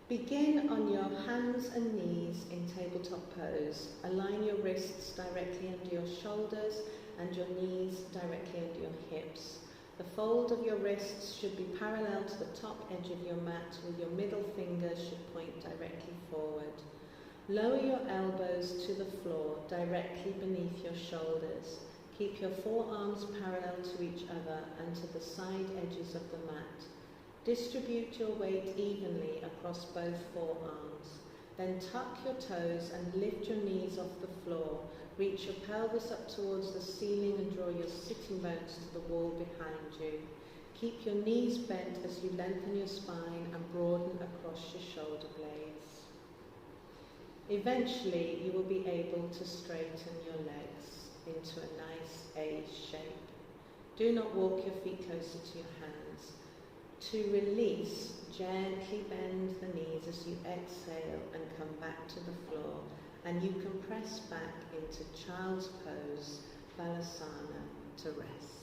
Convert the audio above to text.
Begin on your hands and knees in tabletop pose. Align your wrists directly under your shoulders and your knees directly under your hips. The fold of your wrists should be parallel to the top edge of your mat, with your middle fingers should point directly forward. Lower your elbows to the floor directly beneath your shoulders. Keep your forearms parallel to each other and to the side edges of the mat. Distribute your weight evenly across both forearms. Then tuck your toes and lift your knees off the floor. Reach your pelvis up towards the ceiling and draw your sitting bones to the wall behind you. Keep your knees bent as you lengthen your spine and broaden across your shoulder blades. Eventually, you will be able to straighten your legs into a nice A shape. Do not walk your feet closer to your hands. To release, gently bend the knees as you exhale and come back to the floor, and you can press back into child's pose, Balasana, to rest.